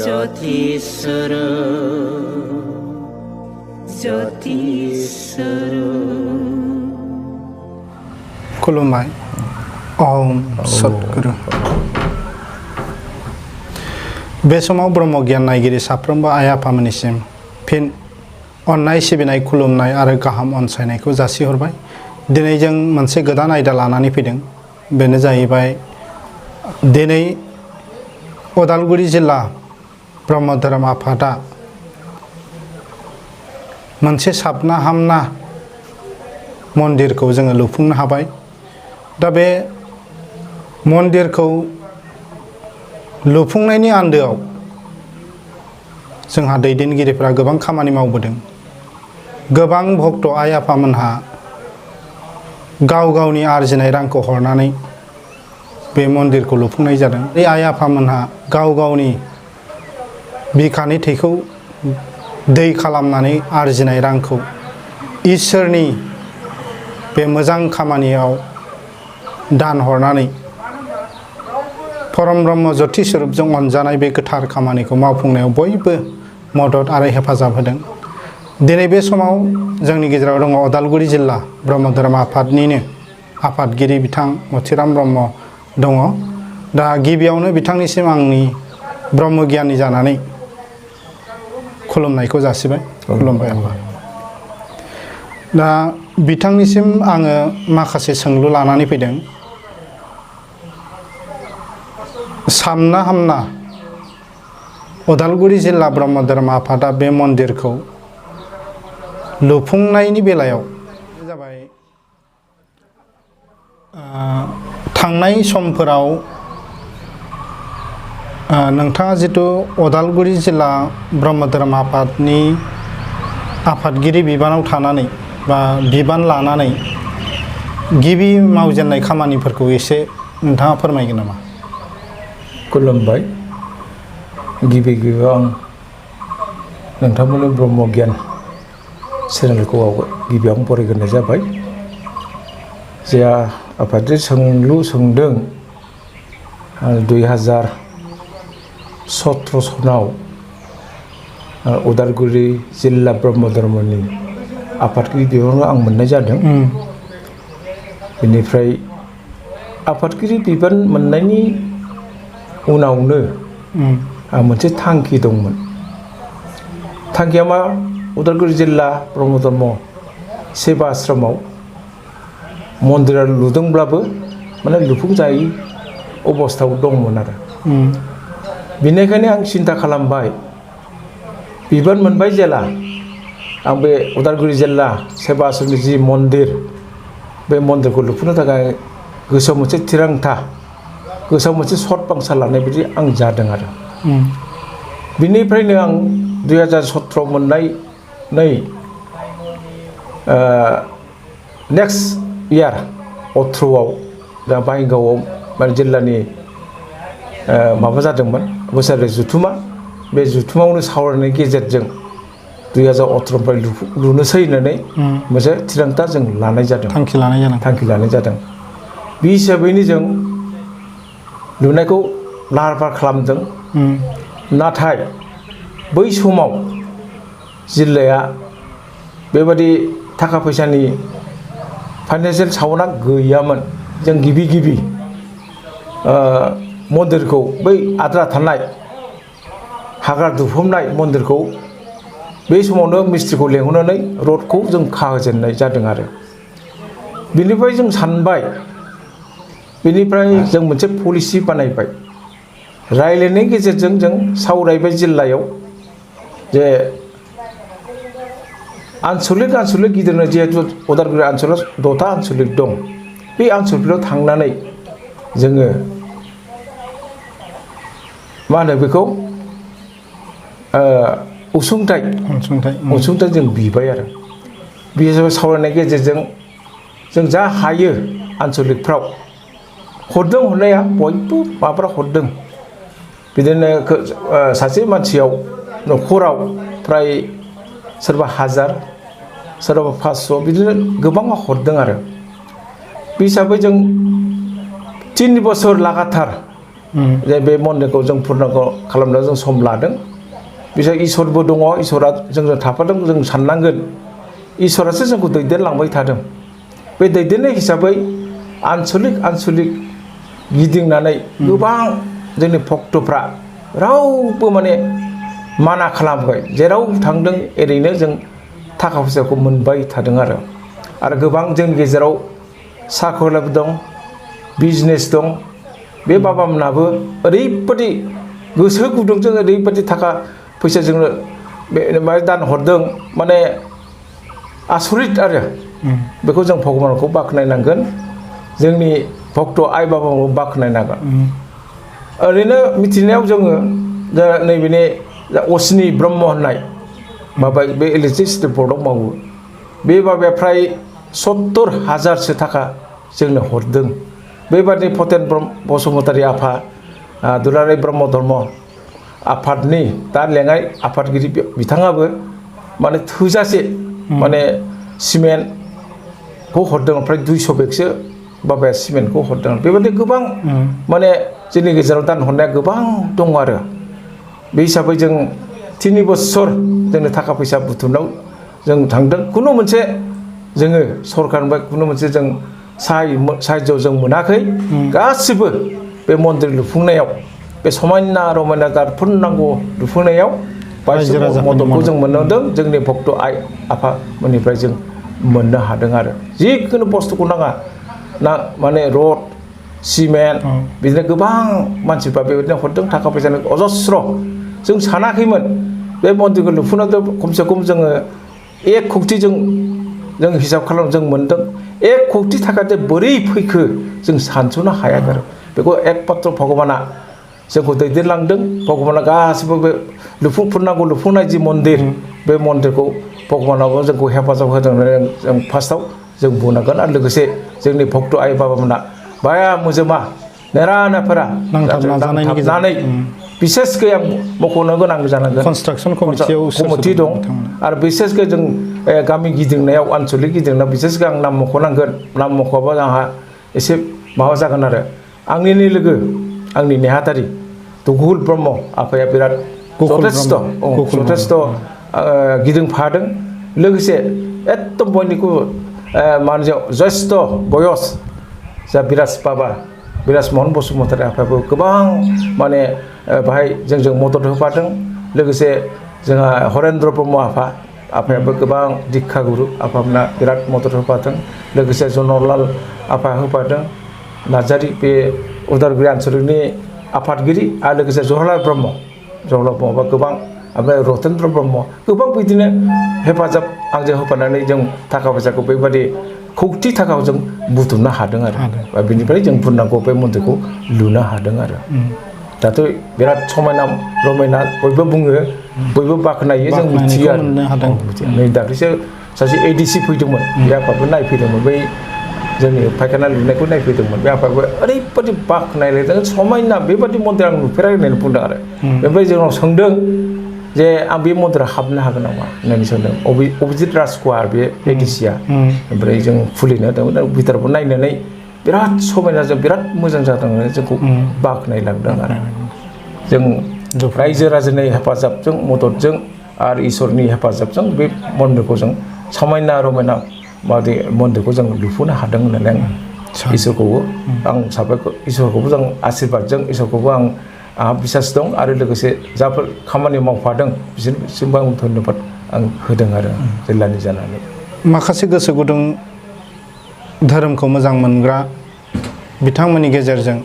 ज्योतिस्वरूप खुलुमबाय ओम सतगुरु बे समाव ब्रह्म गियान नायगिरि साफ्रोमबो आइ आफामोननिसिम फिन अननाय सिबिनाय खुलुमनाय आरो गाहाम अनसायनायखौ जासिहरबाय। दिनै जों मोनसे गोदान आयदा लानानै फैदों। बेनो जाहैबाय दिनै उदालगुरि जिल्ला ब्रह्म धोरोम आफादा मोनसे साबना हामना मन्दिरखौ जोङो लुफुंनो हाबाय। दा बे मन्दिरखौ लुफुंनायनि आन्दोआव जोंहा दैदेनगिरिफ्रा गोबां खामानि मावबोदों। गोबां भक्त आइ आफामोनहा गाव गावनि आरजिनाय रांखौ हरनानै बे मन्दिरखौ लुफुंनाय जादों। बे आइ आफामोनहा गाव गावनि बिखानि थैखौ दै खालामनानै आरजिनाय रांखौ इसोरनि बे मोजां खामानियाव दान हरनानै परम ब्रह्म ज्योति स्वरूपजों अनजानाय बे गोथार खामानिखौ मावफुंनायाव बयबो मदद आरो हेफाजाब होदों। दिनै बे समाव जोंनि गेजेराव दङ उदालगुरि जिल्ला ब्रह्म धोरोम आफादनिनो आफादगिरि बिथां मथिराम ब्रह्म दङ। दा गिबियावनो बिथांनिसिम आंनि ब्रह्म गियानि जानानै खुलुमनायखौ जासिबाय। खुलुमबाय आफा। दा बिथांनिसिम आङो माखासे सोंलु लानानै फैदों। सामना हामना उदालगुरि जिल्ला ब्रह्म धोरोम आफादा बे मन्दिरखौ लुफुंनायनि बेलायाव जाबाय थांनाय समफोराव नोंथाङा जितु उदालगुरि जिल्ला ब्रह्म धोरोम आफादनि आफादगिरि बिबानाव थानानै बा बिबान लानानै गिबि मावजेननाय खामानिफोरखौ एसे नोंथाङा फोरमायगोन नामा? खुलुमबाय। गिबियाव आं नोंथांमोननि ब्रह्म गियान चेनेलखौ गिबियावनो बरायग्रोनाय जाबाय। जे आफादजों सोंलु सोंदों 2017 सनाव उदालगुरि जिल्ला ब्रह्म धर्मनि आफादगिरि बिबानाव आं मोननाय जादों। बेनिफ्राय आफादगिरि बिबान मोननायनि उनावनो आं मोनसे थांखि दंमोन। थांखिया मा? उदालगुरि जिल्ला ब्रह्म धर्म सेबा आश्रमाव मन्दिरा लुदोंब्लाबो माने लुफुंजायै अबस्थायाव दंमोन आरो। बेनिखायनो आं सिन्था खालामबाय, बिबान मोनबाय जेला आं बे उदालगुरि जिल्ला सेबा आश्रमनि जि मन्दिर, बे मन्दिरखौ लुफुंनो थाखाय गोसोआव मोनसे थिरांथा, गोसोआव मोनसे सत बांसा लानाय बायदि आं जादों आरो। बिनिफ्रायनो आं 2017 मोननाय नेक्स्ट इयार 18आव दा बाहायगावआव माने जिल्लानि माबा जादोंमोन बोसोरारि जुथुमा। बे जुथुमावनो सावरायनायनि गेजेरजों 2018निफ्राय लुनोसै होननानै मोनसे थिरांथा जों लानाय जादों। थांखि लानाय जादों। बे हिसाबैनो जों लुनायखौ लाहार फाहार खालामदों। नाथाय बै समाव जिल्लाया बेबादि थाखा फैसानि फाइनान्सियेल सावना गैयामोन। जों गिबि मन्दिरखौ बै आद्रा थानाय हाग्रा दुफबनाय मन्दिरखौ बे समावनो मिस्ट्रिखौ लेंहरनानै रडखौ जों खाहोजेननाय जादों आरो। बेनिफ्राय जों सानबाय, बेनिफ्राय जों मोनसे पलिसि बानायबाय। रायज्लायनायनि गेजेरजों जों सावरायबाय जिल्लायाव जे आनसलिक गिदिरनो जिहेतु उदालगुरि ओनसोलाव 6था आनसलिक दं। बे आनसलिकआव थांनानै जोङो मा होनो बेखौ अनसुंथाइ जों बिबाय आरो। बे सावरायनायनि गेजेरजों जों जा हायो आनसलिकफ्राव हरदों, हरनाया बयबो माबाफ्रा हरदों। बिदिनो सासे मानसियाव न'खराव फ्राय सोरबा 1000 सोरबा 500 बिदिनो गोबाङा हरदों आरो। बे हिसाबै जों 3 बोसोर लागाथार जे बे मन्दिरखौ जों पुर्नांग खालामनायाव जों सम लादों बिसोर इसोरबो दङ इसोरा जोंजों थाफादों जों साननांगोन इसोरासो जोंखौ दैदेनलांबाय थादों बे दैदेननाय हिसाबै आनसलिक गिदिंनानै गोबां जोंनि भक्तफ्रा रावबो माने माना खालामाखै जेराव थांदों ओरैनो जों थाखा फैसाखौ मोनबाय थादों आरो गोबां जोंनि गेजेराव साखरिबो दं बिजनेस दं बे बाबामोनाबो ओरैबायदि गोसो गुदुंजों ओरैबायदि थाखा फैसा जोंनो बे दान हरदों माने आसरित आरो बेखौ जों भगबानखौ बाख्नायनांगोन जोंनि भक्त आइ बाबाखौ बाख्नायनांगोन ओरैनो मिथिनायाव जोङो दा नैबेनि असिनि ब्रह्म होननाय माबा बे इलेक्ट्रिसिटि बर्डआव मावो बे बाबाया फ्राय 70,000सो थाखा जोंनो हरदों बेबादि फतेन बसुमतारी आफा दुलाराय ब्रह्म धर्म आफादनि दा लेङाइ आफादगिरि बिथाङाबो माने थोजासे माने सिमेन्टखौ हरदों ओमफ्राय 200 बेगसो बाबाया सिमेन्टखौ हरदों बेबायदि गोबां माने जोंनि गेजेराव दान हरनाया गोबां दङ आरो बे हिसाबै जों 3 बोसोर जोंनो थाखा फैसा बुथुमनायाव जों थांदों खुनु मोनसे जोङो सरकारनिफ्राय खुनु मोनसे जों साहाय्य जों मोनाखै गासिबो बे मन्दिर लुफुंनायाव बे समायना रमायना पुर्नांग लुफुंनायाव मददखौ जों मोनदों जोंनि भक्त आइ आफामोननिफ्राय जों मोननो हादों आरो जिखुनु बुस्थुखौ नाङा ना माने रड सिमेन्ट बिदिनो गोबां मानसिफ्रा बेबायदिनो हरदों थाखा फैसानि अजस्र जों सानाखैमोन बे मन्दिरखौ लुफुंनायाव खमसे खम जोङो 1 कौटि जों हिसाब खालाम जों मोनदों 1 कौटि थाखाजों बोरै फैखो जों सानस'नो हायाखै आरो बेखौ एकमात्र भगबाना जोंखौ दैदेनलांदों भगबाना गासिबो बे पुर्नांग लुफुंनाय जि मन्दिर बे मन्दिरखौ भगबानाबो जोंखौ हेफाजाब होदों होननानै जों फार्स्टआव जों बुंनांगोन आरो लोगोसे जोंनि भक्त आइ बाबामोना बाया मोजोमा नेरानाफोरा नाजानानै बिसेसकै आं मख'नो गोनां जानांगोन कनस्ट्राक्सन कमिटि दं आरो बिसेसकै जों गामि गिदिंनायाव आनसलिक गिदिंनायाव बिसेसकै आं नाम मख'नांगोन नाम मख'बा आंहा एसे माबा जागोन आरो आंनिनो लोगो आंनि नेहाथारि गुगुल ब्रह्म आफाया बिराद जथेस्थ' गिदिंफादों लोगोसे एकदम बयनिख्रुइबो माने ज्येष्ठ बयस जा बिराज महन बसुमतारी आफायाबो गोबां माने बाहाय जोंजों मदद होफादों लोगोसे जोंहा हरेन्द्र ब्रह्म आफायाबो गोबां दिक्षा गुरु आफामोना बिराद मदद होफादों लोगोसे जनरलाल आफाया होफादों नार्जारी बे उदालगुरि आनसलिकनि आफादगिरि आरो लोगोसे जवाहरलाल ब्रह्मबा गोबां ओमफ्राय रतेन्द्र ब्रह्म गोबां बिदिनो हेफाजाब आंजों होफानानै जों थाखा फैसाखौ बेबायदि कौटि थाखाखौ जों बुथुमनो हादों आरो बेनिफ्राय जों पुर्नांग बे मन्दिरखौ लुनो हादों आरो दाथ' बिराद समायना रमायना बयबो बुङो बयबो बाख्नायो जों मिथियो आरो नै दाख्लैसो सासे एडिसि फैदोंमोन बे आफाबो नायफैदोंमोन बै जोंनि फायखाना लुनायखौ नायफैदोंमोन बे आफाबो ओरैबायदि बाख्नायलायदों समायना बेबायदि मन्दिर आं नुफेराखै होननानै बुंदों आरो बेनिफ्राय जोंनाव सोंदों जे आं बे मन्दिराव हाबनो हागोन नामा होननानै सोंदों अभिजित राजकुमार बे एडिसिया ओमफ्राय जों खुलिनो होदोंमोन भितरखौ नायनानै बिराद समायनाजों बिराद मोजां जादों होननानै जोंखौ बाख्नायलांदों आरो जों रायजो राजानि हेफाजाबजों मददजों आरो इसोरनि हेफाजाबजों बे मन्दिरखौ जों समायना रमायना बादि मन्दिरखौ जों लुफुंनो हादों होननानै आं इसोरखौबो आं साबायखर इसोरखौबो जों आशीर्बादजों इसोरखौबो आंहा बिसास दं आरो लोगोसे जाफोर खामानि मावफादों बिसोरनिसिमबो आं धन्यबाद आं होदों आरो जिल्लानि जानानै माखासे गोसो गुदुं धोरोमखौ मोजां मोनग्रा बिथांमोननि गेजेरजों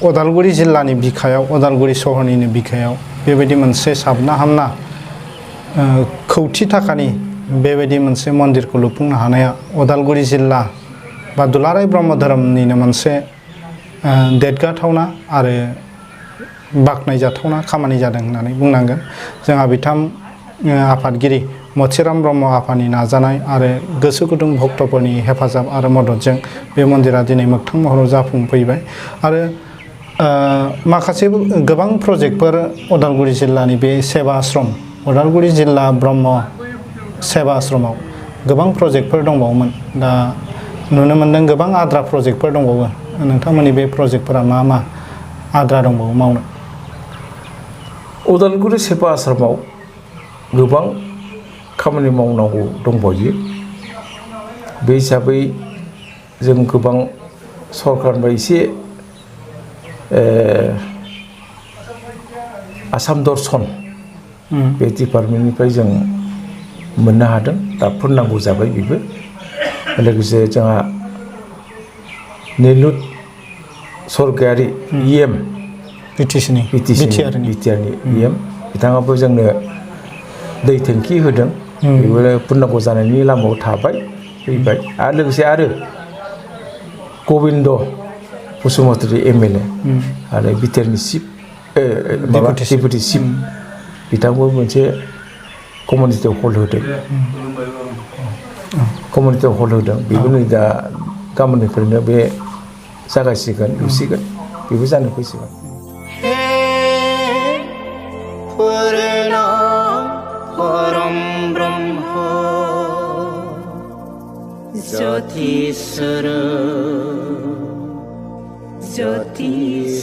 उदालगुरि जिल्लानि बिखायाव उदालगुरि सहरनिनो बिखायाव बेबायदि मोनसे साबना हामना कौटि थाखानि बेबायदि मोनसे मन्दिरखौ लुफुंनो हानाया उदालगुरि जिल्ला बा दुलाराय ब्रह्म धोरोमनिनो मोनसे देरगाथावना आरो बाख्नायजाथावना खामानि जादों होननानै बुंनांगोन जोंहा बिथां आफादगिरि मथिराम ब्रह्म आफानि नाजानाय आरो गोसो गुदुं भक्तफोरनि हेफाजाब आरो मददजों बे मन्दिरा दिनै मोगथां महराव जाफुंफैबाय आरो माखासे गोबां प्रजेक्टफोर उदालगुरि जिल्लानि बे सेबा आश्रम उदालगुरि जिल्ला ब्रह्म सेबा आश्रमाव गोबां प्रजेक्टफोर दंबावोमोन दा नुनो मोनदों गोबां आद्रा प्रजेक्टफोर दंबावो नोंथांमोननि बे प्रजेक्टफोरा मा आद्रा दंबावो मावनो? उदालगुरि सेबा आश्रमाव गोबां खामानि मावनांगौ दंबावो। बे हिसाबै जों गोबां सरकारनिफ्राय एसे आसाम दर्शन बे डिपार्टमेन्टनिफ्राय जों मोननो हादों। दा फोरनांगौ जाबाय बेबो। लोगोसे जोंहा निलुत सरगयारि EM बिटिसिनि बिटिआरनि EM बिथाङाबो जोंनो दै टेंखि होदों। बेबो फोरनांगौ जानायनि लामायाव थाबाय फैबाय। आरो लोगोसे गबिन्द बसुमतारी MLA आरो बिटिआरनि चिफ डेपुटि चिफ बिथांबो मोनसे कमिउनिटि हल होदों। कमिउनिटि हल होदों। बेबो नै दा गाबोननिफ्रायनो बे जागायसिगोन लुसिगोन। बेबो जानो फैसिगोन। परम ब्रह्म ज्योतिस्वरूप ज्योतिस्वरूप